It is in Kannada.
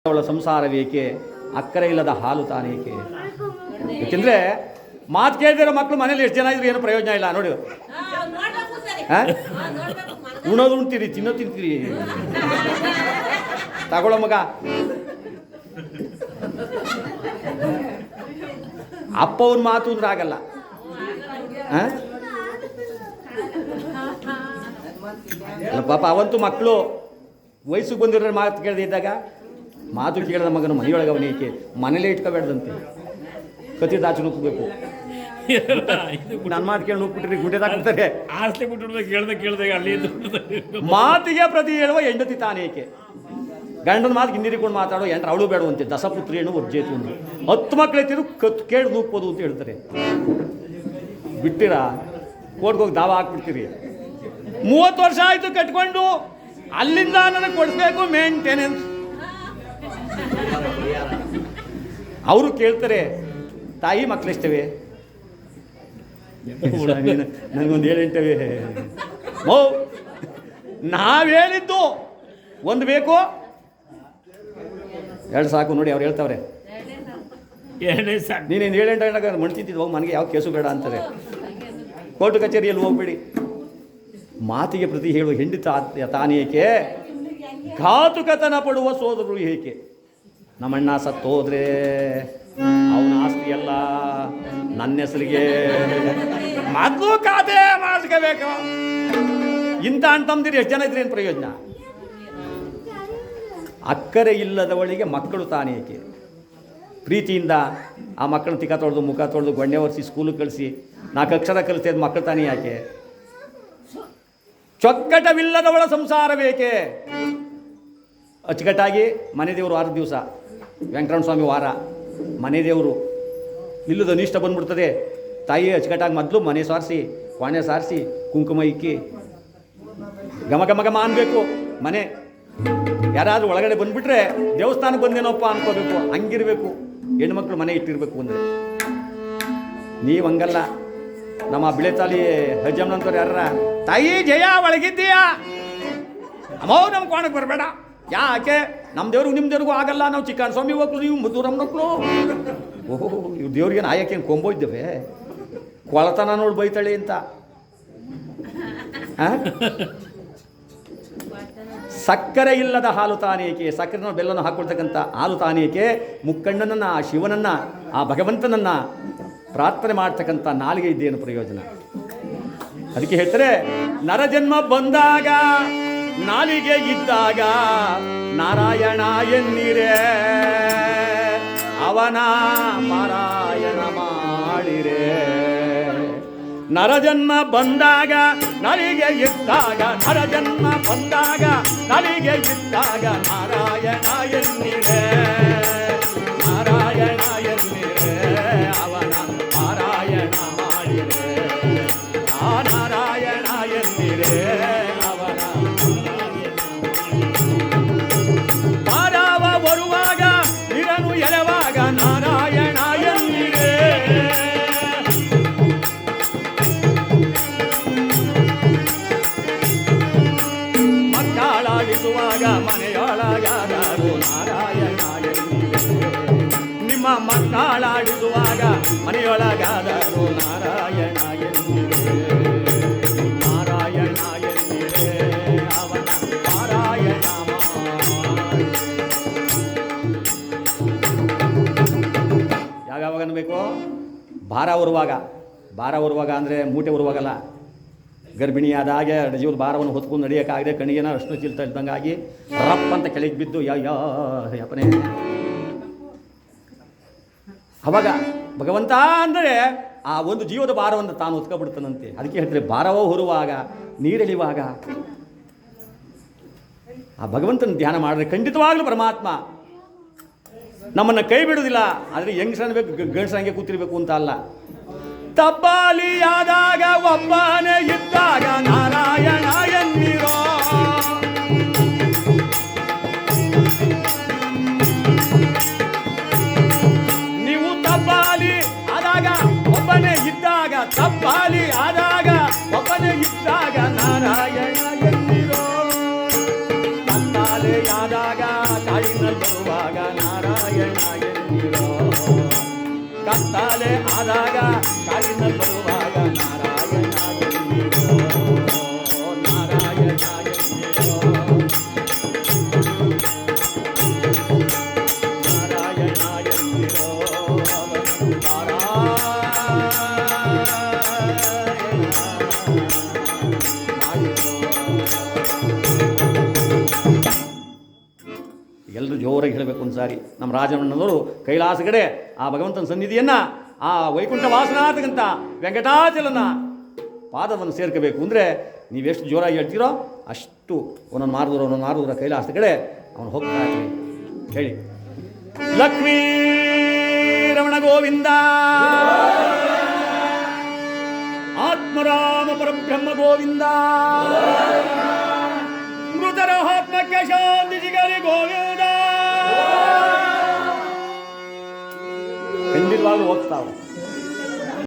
ಅವಳ ಸಂಸಾರವೇಕೆ, ಅಕ್ಕರೆ ಇಲ್ಲದ ಹಾಲು ತಾನೇಕೆ. ಯಾಕೆಂದ್ರೆ ಮಾತು ಕೇಳಿದಿರೋ ಮಕ್ಕಳು ಮನೇಲಿ ಎಷ್ಟು ಜನ ಇದ್ರು ಏನು ಪ್ರಯೋಜನ ಇಲ್ಲ. ನೋಡಿ, ಉಣೋದು ಉಣ್ತೀರಿ, ತಿನ್ನೋ ತಿಂತೀರಿ. ತಗೊಳ್ಳೋ ಮಗ, ಅಪ್ಪವನ ಮಾತು ಅಂದ್ರೆ ಆಗಲ್ಲ. ಪಾಪ ಅವಂತೂ ಮಕ್ಕಳು ವಯಸ್ಸಿಗೆ ಬಂದಿರೋ ಮಾತು ಕೇಳದಿದ್ದಾಗ ಮಾತು ಕೇಳಿದ ಮಗನ ಮನೆಯೊಳಗೆ ಅವನೇಕೆ ಮನೇಲೇ ಇಟ್ಕೋಬೇಡ್ದಂತೆ, ಕತಿ ದಾಚು ನುಗ್ಗಬೇಕು. ನನ್ನ ಮಾತು ಕೇಳಿ ನುಗ್ಬಿಟ್ರಿ ಗುಡ್ಡೆ ತಾಕ್ತಾರೆ. ಮಾತಿಗೆ ಪ್ರತಿ ಹೇಳುವ ಹೆಂಡತಿ ತಾನೇಕೆ, ಗಂಡನ ಮಾತು ಹಿಂದಿರಿಕೊಂಡು ಮಾತಾಡೋ ಎಂಟ್ರ ಅವಳು ಬೇಡವಂತೆ. ದಸಪುತ್ರಿಯನ್ನು ಒಬ್ಜೇತು ಅಂದರು. 10 ಮಕ್ಕಳು ಎತ್ತಿರು ಕತ್ತು ಕೇಳಿ ನೂಕ್ಬೋದು ಅಂತ ಹೇಳ್ತಾರೆ. ಬಿಟ್ಟಿರಾ ಕೋರ್ಟ್ಗೆ ಹೋಗಿ ದಾವ ಹಾಕ್ಬಿಡ್ತೀರಿ. 30 ವರ್ಷ ಆಯಿತು ಕಟ್ಕೊಂಡು, ಅಲ್ಲಿಂದ ನನಗೆ ಕೊಡಿಸ್ಬೇಕು ಮೇಂಟೆನೆನ್ಸ್. ಅವರು ಕೇಳ್ತಾರೆ, ತಾಯಿ ಮಕ್ಕಳೆಷ್ಟವೆ? ನನಗೊಂದು 7-8 ಮೋ. ನಾವು ಹೇಳಿದ್ದು ಒಂದು ಬೇಕು, 2 ಸಾಕು. ನೋಡಿ ಅವ್ರು ಹೇಳ್ತಾವ್ರೆ, ನೀನೇನು 7-8 ಮಣ್ಣು ತಿಂತಿದ್ದು ಹೋಗಿ, ಮನೆಗೆ ಯಾವ ಕೇಸು ಬೇಡ ಅಂತಾರೆ. ಕೋರ್ಟ್ ಕಚೇರಿಯಲ್ಲಿ ಹೋಗ್ಬೇಡಿ. ಮಾತಿಗೆ ಪ್ರತಿ ಹೇಳುವ ಹೆಂಡತಿ ತಾನೇಕೆ, ಘಾತುಕತನ ಪಡುವ ಸೋದರರು ಏಕೆ. ನಮ್ಮಣ್ಣ ಸತ್ತೋದ್ರೆ ಅವನ ಆಸ್ತಿ ಎಲ್ಲ ನನ್ನ ಹೆಸರಿಗೆ ಮೊದಲು ಖಾತೆ ಮಾಡಿಸ್ಕೋಬೇಕು. ಇಂಥ ಅಂತಂದಿರಿ ಎಷ್ಟು ಜನ ಇದ್ರೇನು ಪ್ರಯೋಜನ. ಅಕ್ಕರೆ ಇಲ್ಲದವಳಿಗೆ ಮಕ್ಕಳು ತಾನೇಕೆ. ಪ್ರೀತಿಯಿಂದ ಆ ಮಕ್ಕಳನ್ನ ತಿಕ್ಕ ತೊಳೆದು ಮುಖ ತೊಳೆದು ಗೊಣ್ಣೆ ಒರೆಸಿ ಸ್ಕೂಲಿಗೆ ಕಳಿಸಿ 4 ಅಕ್ಷರ ಕಲಿಸ್ತಾ ಇದ್ದ ಮಕ್ಕಳು ತಾನೇ ಯಾಕೆ. ಚೊಕ್ಕಟವಿಲ್ಲದವಳ ಸಂಸಾರ ಬೇಕೆ. ಅಚ್ಚುಕಟ್ಟಾಗಿ ಮನೆ ದೇವರು 6 ದಿವಸ, ವೆಂಕಟರಮಣ ಸ್ವಾಮಿ ವಾರ, ಮನೆ ದೇವರು. ಇಲ್ಲದ ಅನಿಷ್ಟ ಬಂದ್ಬಿಡ್ತದೆ. ತಾಯಿ ಅಚ್ಚುಕಟ್ಟಾಗಿ ಮೊದಲು ಮನೆ ಸಾರಿಸಿ, ಕೋಣೆ ಸಾರಿಸಿ, ಕುಂಕುಮ ಇಕ್ಕಿ ಘಮ ಘಮ ಘಮ ಅನ್ಬೇಕು ಮನೆ. ಯಾರಾದರೂ ಒಳಗಡೆ ಬಂದುಬಿಟ್ರೆ ದೇವಸ್ಥಾನಕ್ಕೆ ಬಂದೇನೋಪ್ಪ ಅನ್ಕೋಬೇಕು. ಹಂಗಿರಬೇಕು ಹೆಣ್ಮಕ್ಳು ಮನೆ ಇಟ್ಟಿರಬೇಕು. ಅಂದರೆ ನೀವು ಹಂಗಲ್ಲ. ನಮ್ಮ ಬಿಳೆತಾಲಿ ಹಜ್ಜಮ್ಮನಂತವ್ರು ಯಾರ, ತಾಯಿ ಜಯ ಒಳಗಿದ್ದೀಯಾ ಅಮ್ಮೋ, ನಮ್ಮ ಕೋಣಕ್ಕೆ ಬರಬೇಡ. ಯಾಕೆ? ನಮ್ಮ ದೇವ್ರಿಗೂ ನಿಮ್ಮ ದೇವ್ರಿಗೂ ಆಗಲ್ಲ. ನಾವು ಚಿಕ್ಕಣ್ಣ ಸ್ವಾಮಿ ಹೋಗ್ಲು, ನೀವು ಮಧುರಮ್ಮ ಮಕ್ಕಳು. ಓಹೋ, ಇವ್ರು ದೇವ್ರಿಗೆ ಆಯಕ್ಕೇನು ಕೊಂಬೋಯ್ತೇವೆ, ಕೊಳತನ ನೋಡಿ ಬೈತಾಳೆ ಅಂತ. ಸಕ್ಕರೆ ಇಲ್ಲದ ಹಾಲು ತಾನೇಕೆ. ಸಕ್ಕರೆನ ಬೆಲ್ಲನ ಹಾಕ್ಕೊಳ್ತಕ್ಕಂಥ ಹಾಲು ತಾನೇಕೆ. ಮುಕ್ಕಣ್ಣನನ್ನು, ಆ ಶಿವನನ್ನು, ಆ ಭಗವಂತನನ್ನು ಪ್ರಾರ್ಥನೆ ಮಾಡ್ತಕ್ಕಂಥ ನಾಲಿಗೆ ಇದ್ದೇನು ಪ್ರಯೋಜನ. ಅದಕ್ಕೆ ಹೇಳ್ತಾರೆ, ನರಜನ್ಮ ಬಂದಾಗ ನಾಲಿಗೆ ಇದ್ದಾಗ ನಾರಾಯಣ ಎನ್ನಿರೆ, ಅವನ ಪಾರಾಯಣ ಮಾಡಿರೆ. ನರಜನ್ಮ ಬಂದಾಗ ನಾಲಿಗೆ ಇದ್ದಾಗ, ನರಜನ್ಮ ಬಂದಾಗ ನಾಲಿಗೆ ಇದ್ದಾಗ ನಾರಾಯಣ ಎನ್ನಿರೆ, ನಾರಾಯಣ ಎನ್ನಿರೆ, ಅವನ ಪಾರಾಯಣ ಮಾಡಿರೆ. ಆ ನಾರಾಯಣ ಎನ್ನಿರೆ, ಅವನ ಪಾರಾವ ಬರುವಾಗ ಇರನು ಎಳೆವಾಗ ನಾರಾಯಣ ಎನ್ನಿರೆ. ಮಕ್ಕಳಾಡಿಸುವಾಗ ಮನೆಯೊಳಗಾದರು ನಾರಾಯಣ ಎನ್ನಿರೆ. ನಿಮ್ಮ ಮಕ್ಕಳಾಡಿಸುವಾಗ ಮನೆಯೊಳಗಾದರು ನಾರಾಯಣ ಎನ್ನಿರೆ, ನಾರಾಯಣ ಎನ್ನಿರೆ, ಅವನ ಪಾರಾಯಣ ಮಾಡಿ. ಯಾವಾಗ ಅನ್ಬೇಕು? ಭಾರ ಹೊರುವಾಗ ಅಂದರೆ ಮೂಟೆ ಹೊರುವಾಗಲ್ಲ. ಗರ್ಭಿಣಿಯಾದಾಗೆ ಜೀವದ ಭಾರವನ್ನು ಹೊತ್ಕೊಂಡು ನಡೆಯೋಕ್ಕಾಗದೆ ಕಣಿಗೆನ ಅಷ್ಟು ಚಿಲ್ತಾ ಇದ್ದಂಗಾಗಿ ರಪ್ಪ ಅಂತ ಕೆಳಗೆ ಬಿದ್ದು ಯಪ್ಪನೇ. ಅವಾಗ ಭಗವಂತ ಅಂದರೆ ಆ ಒಂದು ಜೀವದ ಭಾರವನ್ನು ತಾನು ಹೊತ್ಕೊಬಿಡ್ತಾನಂತೆ. ಅದಕ್ಕೆ ಹೇಳ್ತಾರೆ, ಭಾರವೋ ಹೊರುವಾಗ ನೀರೆಳಿವಾಗ ಆ ಭಗವಂತನ ಧ್ಯಾನ ಮಾಡಿದ್ರೆ ಖಂಡಿತವಾಗ್ಲೂ ಪರಮಾತ್ಮ ನಮ್ಮನ್ನು ಕೈ ಬಿಡುವುದಿಲ್ಲ. ಆದರೆ ಹೆಂಗಸನ್ಬೇಕು, ಗಂಡಸಂಗೆ ಕೂತಿರ್ಬೇಕು ಅಂತ ಅಲ್ಲ. ತಬ್ಬಾಲಿಯಾದಾಗ ಒಬ್ಬನೇ ಇದ್ದಾಗ ನಾರಾಯಣ ಎನ್ನಿರೋ, ನೀವು ತಬ್ಬಾಲಿ ಆದಾಗ ಒಬ್ಬನೇ ಇದ್ದಾಗ, ತಬ್ಬಾಲಿ ಆದಾಗ ಒಬ್ಬನೇ ಇದ್ದಾಗ ನಾರಾಯಣ ಎನ್ನಿರೋ. ತಬ್ಬಾಲಿಯಾದಾಗ ಕಾಡಿನಲ್ಲಿ ಬರುವಾಗ ನಾರಾಯಣ ಎಂದಿರೋ, ಕತ್ತಲೆ ಆದಾಗ ಕಾಡಿನಲ್ಲಿ ಬರುವಾಗ ನಾರಾಯಣ ಎಂದಿರೋ, ನಾರಾಯಣ ಎಂದಿರೋ, ನಾರಾಯಣ ಎಂದಿರೋ, ಎಲ್ಲರೂ ಜೋರಾಗಿ ಹೇಳಬೇಕು ಒಂದು ಸಾರಿ. ನಮ್ಮ ರಾಜಮಣ್ಣನವರು ಕೈಲಾಸಗಡೆ ಆ ಭಗವಂತನ ಸನ್ನಿಧಿಯನ್ನು, ಆ ವೈಕುಂಠ ವಾಸನಾಥಗಂತ ವೆಂಕಟಾಚಲನ ಪಾದವನ್ನು ಸೇರ್ಕೋಬೇಕು ಅಂದರೆ ನೀವೆಷ್ಟು ಜೋರಾಗಿ ಹೇಳ್ತೀರೋ ಅಷ್ಟು ಒಂದೊಂದು ಮಾರ್ದೂರ ಕೈಲಾಸ ಕಡೆ ಅವನು ಹೋಗ್ತಾ ಇರ್ಲಿ. ಹೇಳಿ ಲಕ್ಷ್ಮೀ ರಮಣ ಗೋವಿಂದ, ಆತ್ಮರಾಮ ಪರಬ್ರಹ್ಮ ಗೋವಿಂದ, ಮೃತರ ಆತ್ಮಕ್ಕೆ ಶಾಂತಿ ಸಿಗಲಿ ಗೋವಿಂದ. ಖಂಡಿತವಾಗ್ಲೂ ಹೋಗ್ತಾವೆ.